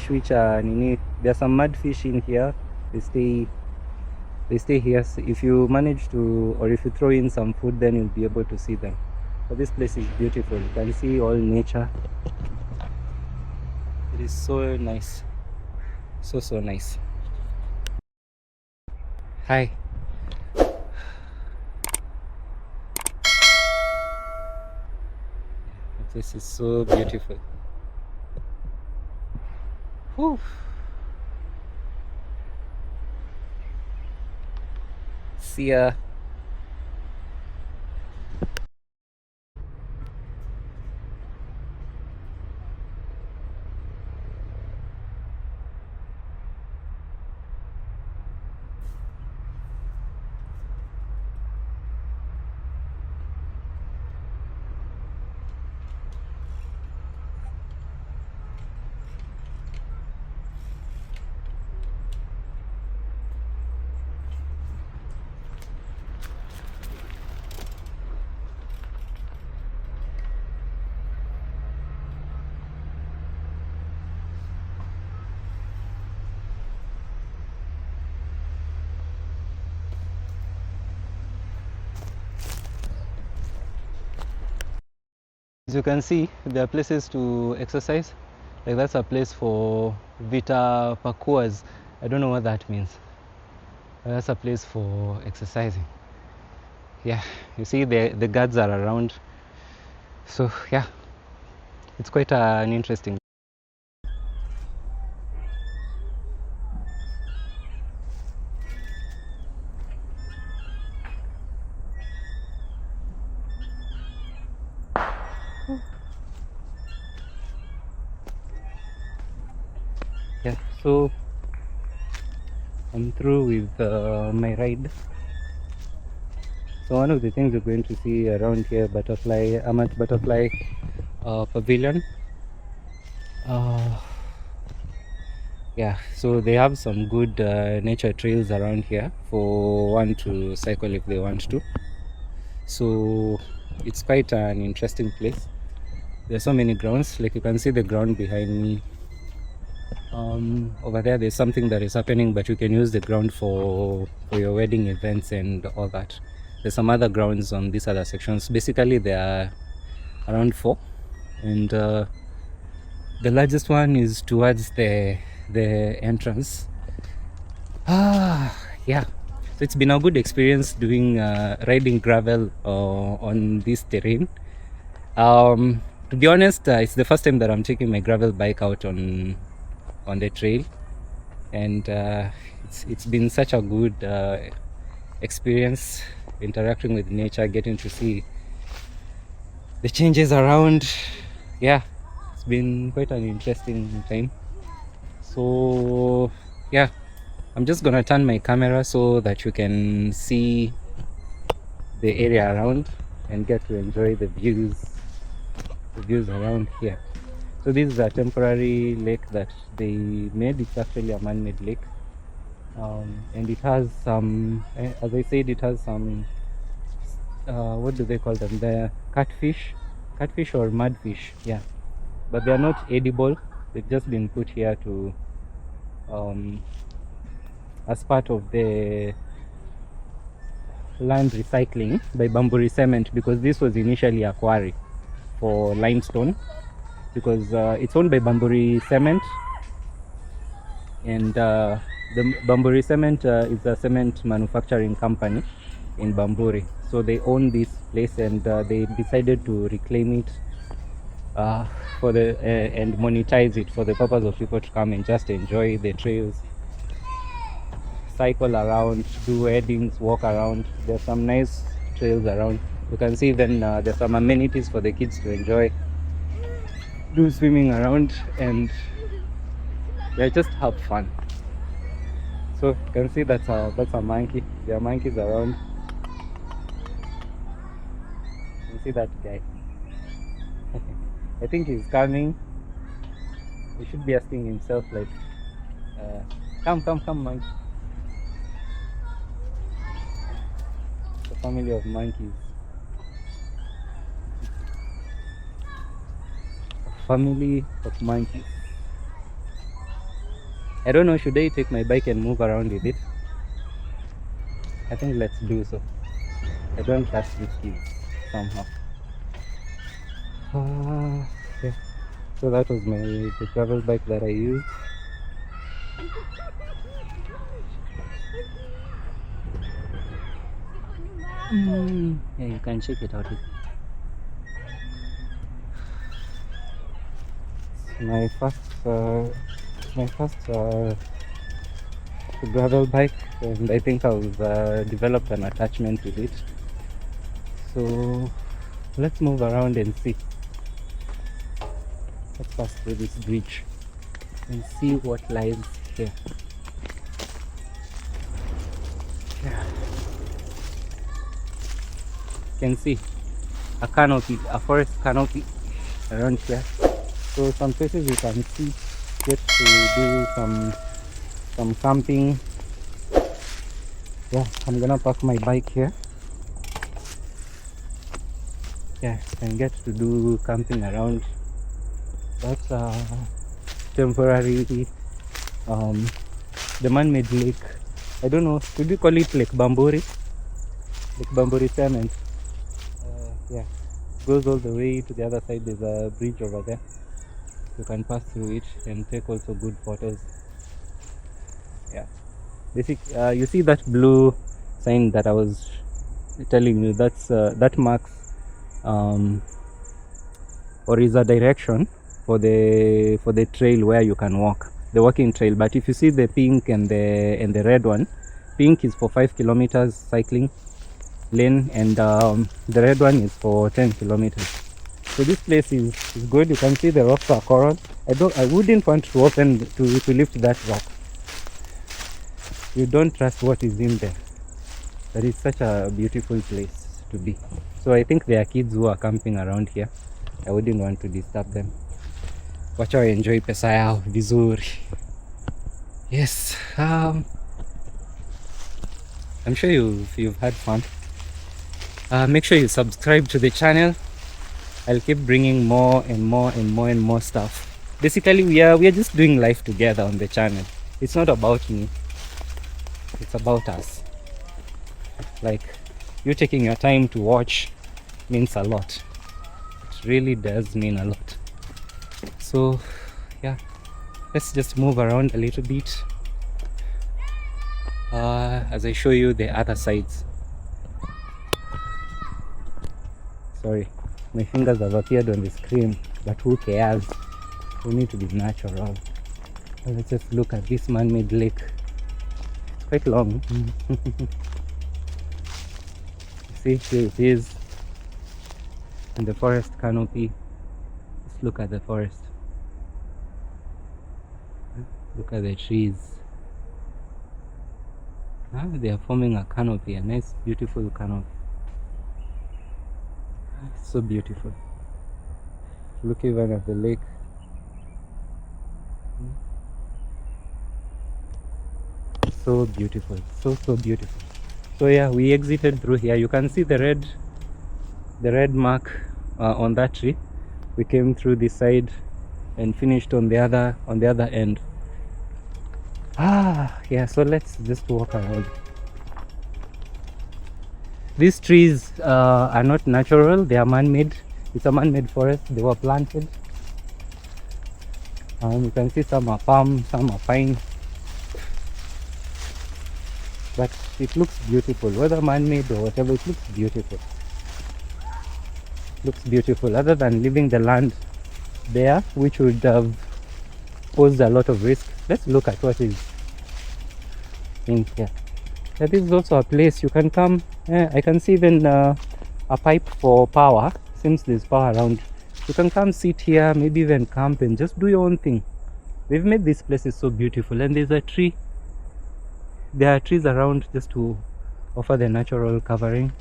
fish which are there's some mud fish in here. They stay here. So if you manage to, or if you throw in some food, then you'll be able to see them. But this place is beautiful. You can see all nature. It is so nice. So nice. Hi. This is so beautiful. Whew. See ya. As you can see, there are places to exercise. Like that's a place for Vita parkours. I don't know what that means. That's a place for exercising. Yeah, you see the guards are around. So yeah, it's quite an interesting. Yeah, so I'm through with my ride. So one of the things you're going to see around here, I'm at Butterfly Pavilion. Yeah, so they have some good nature trails around here for one to cycle if they want to. So it's quite an interesting place. There's so many grounds, like you can see the ground behind me. Over there's something that is happening, but you can use the ground for your wedding events and all that. There's some other grounds on these other sections. Basically there are around 4, and the largest one is towards the entrance. Yeah, so it's been a good experience doing riding gravel on this terrain. To be honest, it's the first time that I'm taking my gravel bike out on the trail, and it's been such a good experience interacting with nature, getting to see the changes around. Yeah, it's been quite an interesting time. So yeah, I'm just gonna turn my camera so that you can see the area around and get to enjoy the views around here. So this is a temporary lake that they made. It's actually a man-made lake, and it has some, as I said, it has some what do they call them, the catfish or mudfish. Yeah, but they are not edible. They've just been put here to as part of the land recycling by Bamburi Cement, because this was initially a quarry for limestone, because it's owned by Bamburi Cement, and the Bamburi Cement is a cement manufacturing company in Bamburi. So they own this place, and they decided to reclaim it for the and monetize it for the purpose of people to come and just enjoy the trails, cycle around, do weddings, walk around. There's some nice trails around. You can see then there's some amenities for the kids to enjoy, do swimming around, and yeah, just have fun. So you can see that's a monkey. There are monkeys around. You can see that guy. I think he's coming. He should be asking himself like, come monkey. A family of monkeys. A family of monkeys. I don't know, should I take my bike and move around with it? I think let's do so. I don't trust these kids somehow. Yeah. So that was the travel bike that I used. Yeah, you can check it out. My first gravel bike, and I think I've developed an attachment with it. So let's move around and see. Let's pass through this bridge and see what lies here. Yeah. You can see a canopy, a forest canopy around here. So some places you can see, get to do some camping. Yeah, I'm gonna park my bike here. Yeah, and get to do camping around. That's temporary the man-made lake. I don't know, could we call it Lake Bamburi? Lake Bamburi cement. Yeah, goes all the way to the other side. There's a bridge over there. You can pass through it and take also good photos. Yeah, you see that blue sign that I was telling you, that marks or is a direction for the trail where you can walk, the walking trail. But if you see the pink and the red one, pink is for 5 kilometers cycling lane, and the red one is for 10 kilometers. So this place is good. You can see the rocks are coral. I wouldn't want to open to lift that rock. You don't trust what is in there. But it's such a beautiful place to be. So I think there are kids who are camping around here. I wouldn't want to disturb them. Wacha enjoy pesa yao vizuri. Yes. I'm sure you've had fun. Make sure you subscribe to the channel. I'll keep bringing more and more stuff. Basically, we are just doing life together on the channel. It's not about me. It's about us. Like, you taking your time to watch means a lot. It really does mean a lot. So, yeah, let's just move around a little bit as I show you the other sides. Sorry, my fingers have appeared on the screen, but who cares? We need to be natural. Let's just look at this man-made lake. It's quite long. See, here it is. And the forest canopy. Let's look at the forest. Look at the trees. They are forming a canopy, a nice beautiful canopy. It's so beautiful. Look even at the lake. So beautiful, so beautiful. So yeah, we exited through here. You can see the red mark on that tree. We came through this side and finished on the other end. Yeah, so let's just walk around. These trees are not natural, they are man-made. It's a man-made forest. They were planted. You can see some are palm, some are pine. But it looks beautiful, whether man-made or whatever. It looks beautiful. Looks beautiful. Other than leaving the land there, which would have posed a lot of risk. Let's look at what is in here. This is also a place you can come. I can see even a pipe for power. Since there's power around, you can come sit here, maybe even camp and just do your own thing. They've made this place so beautiful, and there's a tree. There are trees around just to offer the natural covering.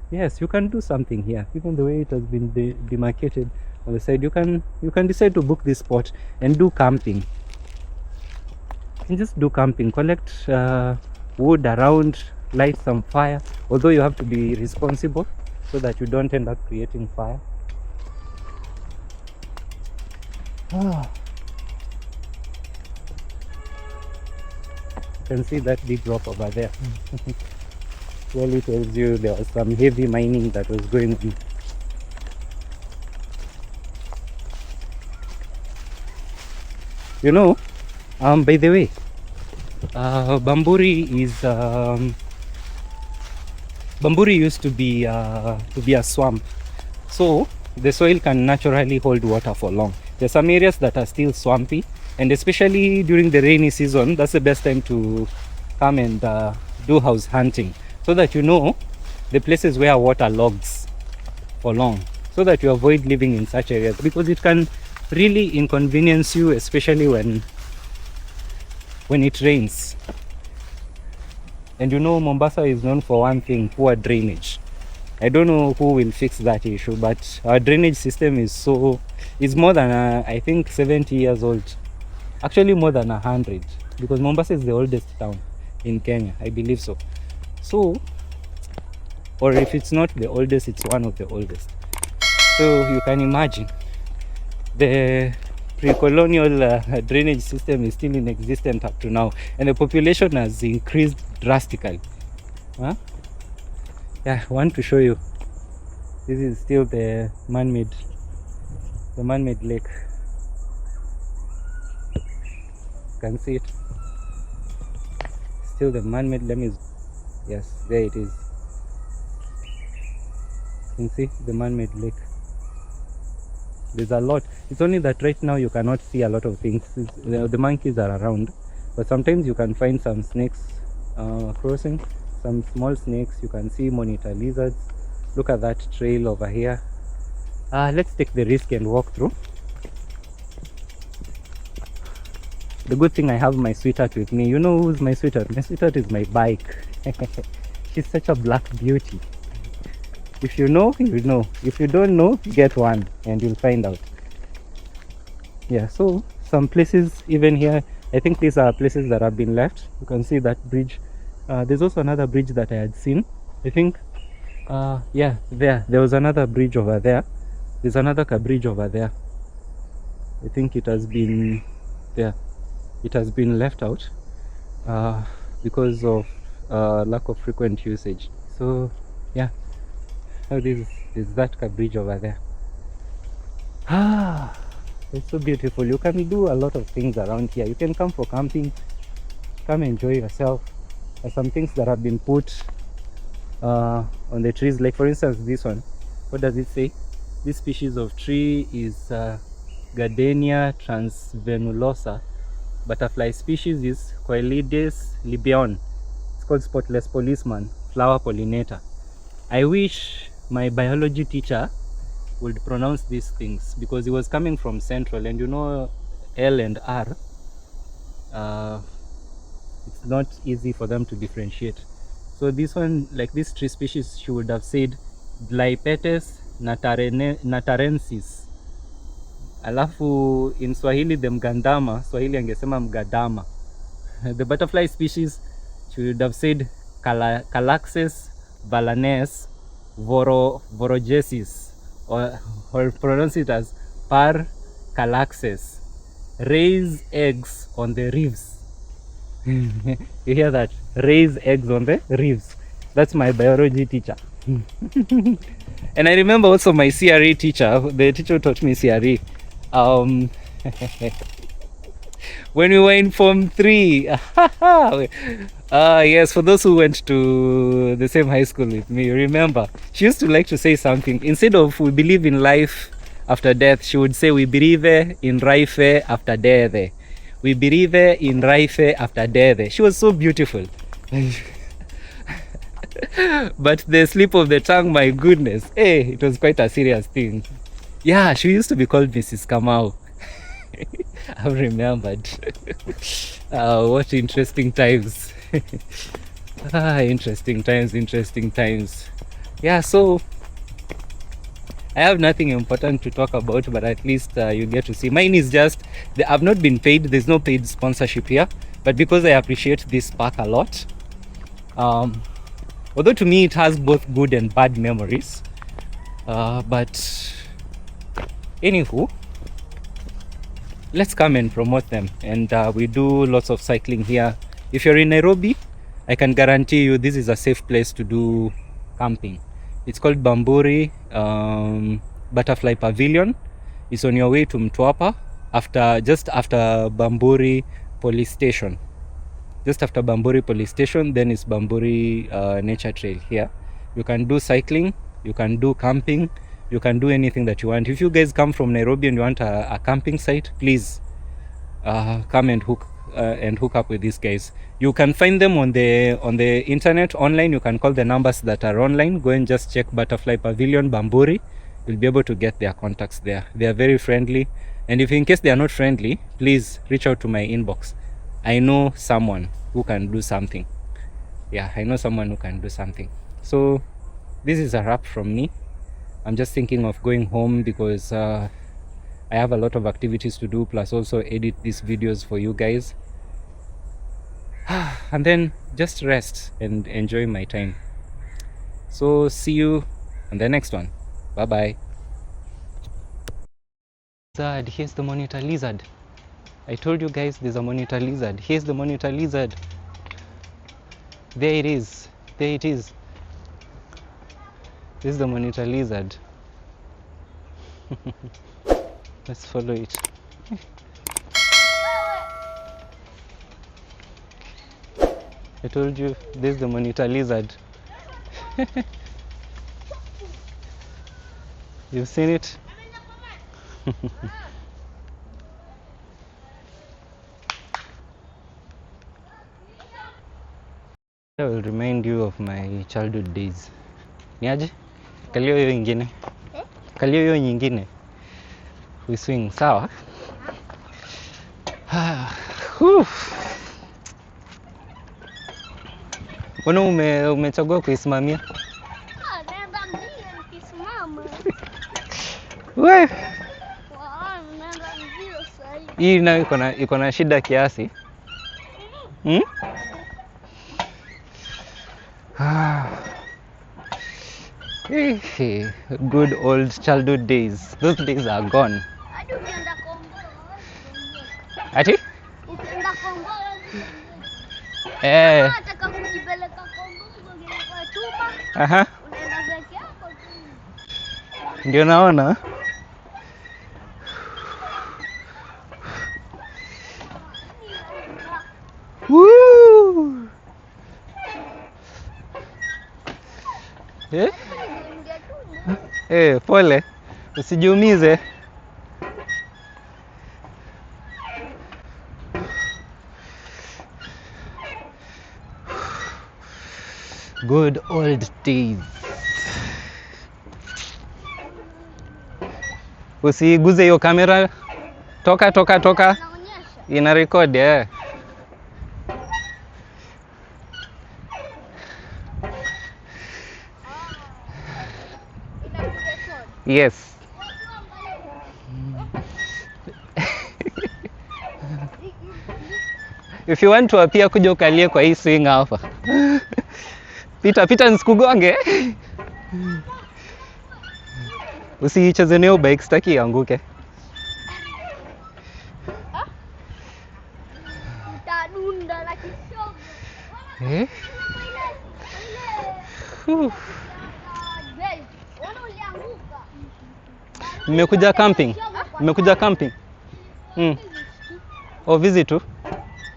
Yes, you can do something here. Even the way it has been demarcated on the side, you can decide to book this spot and do camping. And just do camping. Collect wood around, light some fire. Although you have to be responsible so that you don't end up creating fire. can see that big rock over there. Clearly tells you there was some heavy mining that was going on. You know, by the way, Bamburi used to be a swamp, so the soil can naturally hold water for long. There's some areas that are still swampy, and especially during the rainy season, that's the best time to come and do house hunting, so that you know the places where water logs for long, so that you avoid living in such areas, because it can really inconvenience you, especially when it rains. And you know, Mombasa is known for one thing: poor drainage. I don't know who will fix that issue, but our drainage system is more than I think 70 years old. Actually more than 100, because Mombasa is the oldest town in Kenya, I believe so. So, or if it's not the oldest, it's one of the oldest. So you can imagine the pre-colonial drainage system is still in existence up to now, and the population has increased drastically. Yeah, I want to show you. This is still the man-made lake. You can see it. Still the man-made. Yes, there it is. You can see the man-made lake. There's a lot. It's only that right now you cannot see a lot of things. The monkeys are around, but sometimes you can find some snakes crossing, some small snakes. You can see monitor lizards. Look at that trail over here. Let's take the risk and walk through. The good thing I have my sweetheart with me. You know who's my sweetheart? My sweetheart is my bike. She's such a black beauty. If you know, you know. If you don't know, get one and you'll find out. Yeah, so some places even here, I think these are places that have been left. You can see that bridge. There's also another bridge that I had seen. I think, yeah, there was another bridge over there. There's another bridge over there. I think it has been there. It has been left out because of lack of frequent usage. So yeah, now there's that bridge over there. It's so beautiful. You can do a lot of things around here. You can come for camping, come enjoy yourself. There's some things that have been put on the trees, like for instance this one. What does it say? This species of tree is Gardenia transvenulosa. Butterfly species is Coelides libeon. It's called spotless policeman, flower pollinator. I wish my biology teacher would pronounce these things, because he was coming from Central, and you know L and R, it's not easy for them to differentiate. So this one, like this tree species, she would have said Glypetes natarensis. Alafu in Swahili the mgandama, Swahili angesema mgadama. The butterfly species, she would have said Calaxes balanes vorogesis, or pronounce it as Par Calaxes. Raise eggs on the reefs. You hear that? Raise eggs on the reefs. That's my biology teacher. And I remember also my CRE teacher, the teacher who taught me CRE. When we were in Form 3, yes, for those who went to the same high school with me, remember, she used to like to say something. Instead of we believe in life after death, she would say we believe in life after death. We believe in life after death. She was so beautiful. But the slip of the tongue, my goodness, it was quite a serious thing. Yeah, she used to be called Mrs. Kamau. I've remembered. What interesting times. Interesting times. Yeah, so I have nothing important to talk about, but at least you get to see. Mine is just, I've not been paid. There's no paid sponsorship here, but because I appreciate this park a lot, although to me it has both good and bad memories, but anywho, let's come and promote them. And we do lots of cycling here. if you're in Nairobi, I can guarantee you this is a safe place to do camping. It's called Bamburi Butterfly Pavilion. It's on your way to Mtwapa, just after Bamburi Police Station. Just after Bamburi Police Station, then it's Bamburi Nature Trail here. You can do cycling, you can do camping, you can do anything that you want. If you guys come from Nairobi and you want a camping site, please come and hook up with these guys. You can find them on the internet, online. You can call the numbers that are online. Go and just check Butterfly Pavilion Bamburi. You'll be able to get their contacts there. They are very friendly, and if in case they are not friendly, please reach out to my inbox. I know someone who can do something. Yeah, I know someone who can do something. So this is a wrap from me. I'm just thinking of going home because I have a lot of activities to do, plus also edit these videos for you guys. And then just rest and enjoy my time. So see you on the next one. Bye bye. Lizard, here's the monitor lizard. I told you guys there's a monitor lizard. Here's the monitor lizard. There it is. There it is. This is the monitor lizard. Let's follow it. I told you this is the monitor lizard. You've seen it? I will remind you of my childhood days. Niaje? Kalio hiyo ingine. Kalio hiyo nyingine. We swing, sawa? Mbona umechagua kuisimamia? Naenda mbio nikisimama. We. Naenda mbio sasa. Hii nayo iko na shida kiasi. Good old childhood days. Those days are gone. Ati? Ukienda Kongo. Nataka kujipeleka Kongo kwa chuma. Aha. Unaenda peke yako tu. Ndio naona. Woo! Pole. Usijiumize. Good old days. Usiguze hiyo kamera. Toka. Naonyesha. Ina record eh. Yes. If you want to appear, kuja ukalie kwa hii swing hapa. Pita nisikugonge. Usiicheze nayo bike, sitaki ianguke. Utadunda la kishogo. Mmekuja camping? Mmekuja camping? Oh, visit tu?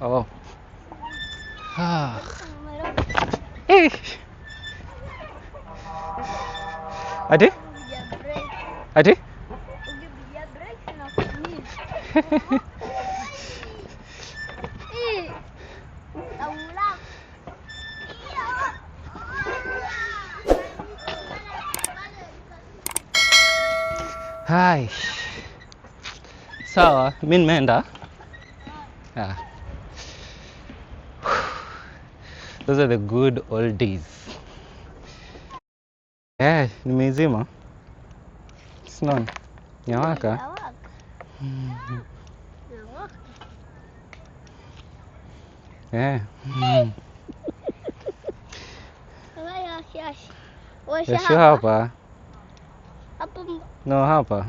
Oh. Ati? Ati? Hai. Sawa, mimi nimeenda. Those are the good old days. Nimeizima. Sinaona. Nyawaka. Washa hapa. No, hapa.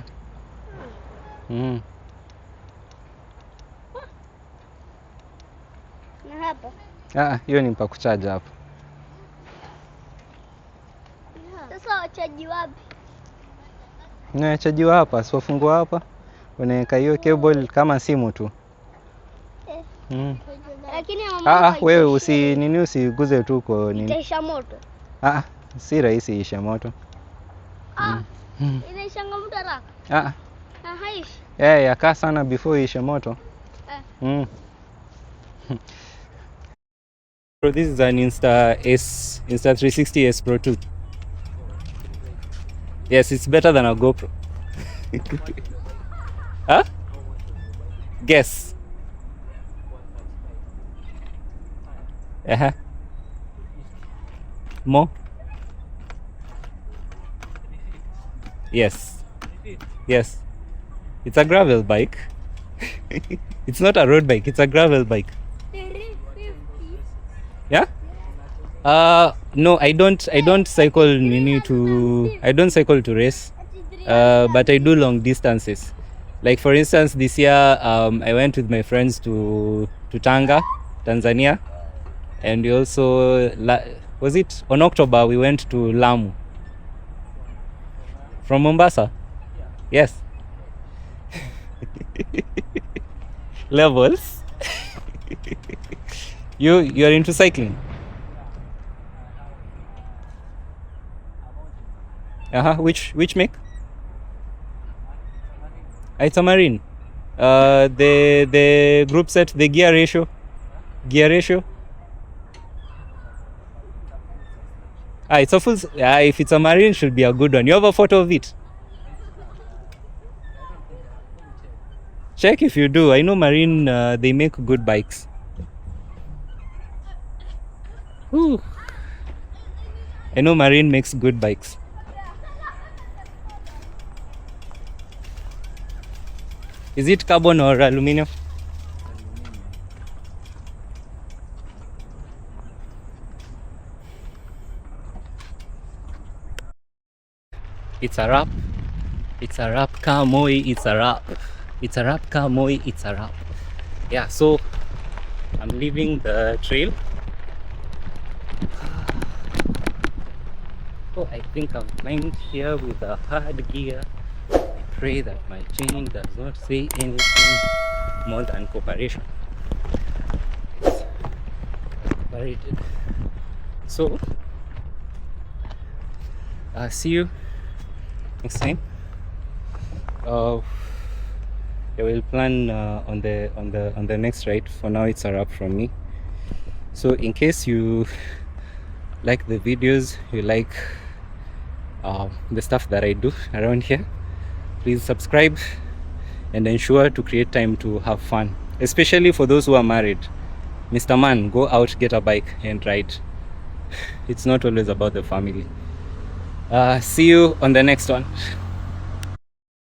Na hapa. Hiyo ni pa kuchaja hapo. Sasa wachaji wapi? Unachajiwa hapa, si wafungua hapa. Unaweka hiyo cable kama simu tu. Lakini mama Wewe usiguze tu kwa nini. itaisha moto. Si rahisi isha moto. Inaishanga moto haraka. Haishi. Yakaa sana before ishe moto. So this is an Insta 360S Pro 2. Yes, it's better than a GoPro. Guess. More? Yes. It's a gravel bike. It's not a road bike, it's a gravel bike. 350. Yeah? No, I don't cycle I don't cycle to race. But I do long distances. Like for instance, this year I went with my friends to Tanga, Tanzania, and we also was it on October we went to Lamu from Mombasa. Yes. Levels. You are into cycling? Which make? It's a Marine. The group set, the gear ratio. It's a full. If it's a Marine, should be a good one. You have a photo of it? Check if you do. I know Marine. They make good bikes. Whew. I know Marine makes good bikes. Is it carbon or aluminum? It's a wrap. It's a wrap, Kamoi. It's a wrap. It's a wrap, Kamoi. It's a wrap. Yeah, so I'm leaving the trail. Oh, I think I'm flying here with a hard gear. I pray that my chain does not say anything more than cooperation. Cooperated. So, see you next time. We'll plan on the next ride. For now, it's a wrap from me. So, in case you like the videos, you like the stuff that I do around here, please subscribe and ensure to create time to have fun, especially for those who are married. Mr. Man, go out, get a bike and ride. It's not always about the family. See you on the next one.